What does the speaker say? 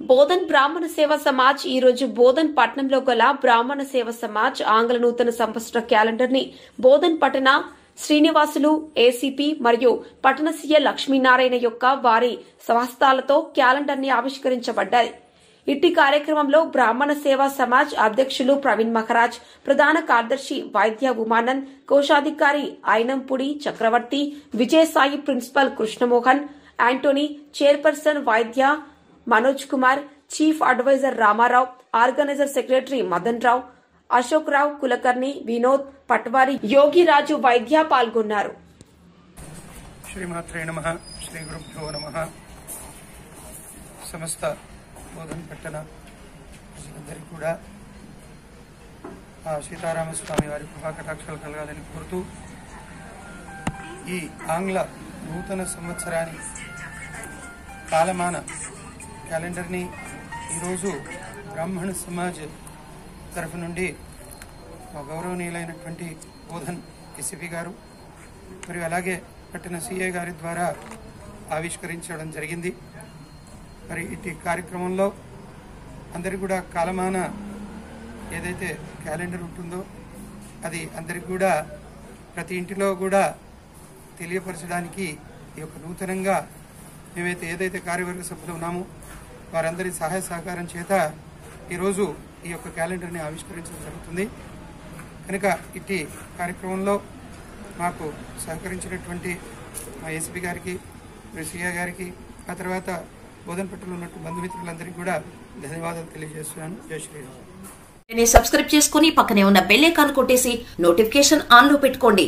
బోధన్ బ్రాహ్మణ సేవా సమాజ్ ఈ రోజు బోధన్ పట్టణంలో గల బ్రాహ్మణ సేవా సమాజ్ ఆంగ్ల నూతన సంవత్సర క్యాలెండర్ ని బోధన్ పట్టణ శ్రీనివాసులు ఏసీపీ మరియు పట్టణ సీఏ లక్ష్మీనారాయణ యొక్క వారి స్వహస్తాలతో క్యాలెండర్ ని ఆవిష్కరించబడ్డాయి. ఇట్టి కార్యక్రమంలో బ్రాహ్మణ సేవా సమాజ్ అధ్యక్షులు ప్రవీణ్ మహారాజ్, ప్రధాన కార్యదర్శి వైద్య ఉమానంద్, కోశాధికారి Ainampudi Chakravarthi, Vijayasai principal Krishnamohan, Antony, chairperson Vaidya Manoj Kumar, chief adviser Ramarao, organiser secretary Madan Rao, Ashok Rao Kulkarni, Vinod Patwari, Yogiraju Vaidya పాల్గొన్నారు. శ్రీమాత్రే నమః. శ్రీ గురుభ్యో నమః. సమస్త బోధన్ పట్టణ ప్రజలందరికీ కూడా సీతారామస్వామి వారి కృపాకటాక్షాలు కలగాలని కోరుతూ ఈ ఆంగ్ల నూతన సంవత్సరాన్ని కాలమాన క్యాలెండర్ని ఈరోజు బ్రాహ్మణ సమాజ్ తరఫు నుండి మా గౌరవనీయులైనటువంటి బోధన్ ఎస్పీ గారు మరియు అలాగే పట్టణ సిఐ గారి ద్వారా ఆవిష్కరించడం జరిగింది. మరి ఇటు కార్యక్రమంలో అందరికీ కూడా కాలమాన ఏదైతే క్యాలెండర్ ఉంటుందో అది అందరికీ కూడా ప్రతి ఇంటిలో కూడా తెలియపరచడానికి ఈ యొక్క నూతనంగా మేమైతే ఏదైతే కార్యవర్గ సభ్యులు ఉన్నామో వారందరి సహాయ సహకారం చేత ఈరోజు ఈ యొక్క క్యాలెండర్ని ఆవిష్కరించడం జరుగుతుంది. కనుక ఇట్టి కార్యక్రమంలో మాకు సహకరించినటువంటి మా ఎస్పీ గారికి, సిఐ గారికి, ఆ తర్వాత బోధన్ పట్టణంలో ఉన్నట్టు బంధుమిత్రులందరికీ కూడా ధన్యవాదాలు తెలియజేస్తున్నాను. జై శ్రీరామ్. సబ్స్క్రైబ్ చేసుకుని పక్కనే ఉన్న బెల్ ఐకాన్ కొట్టేసి నోటిఫికేషన్ ఆన్ లో పెట్టుకోండి.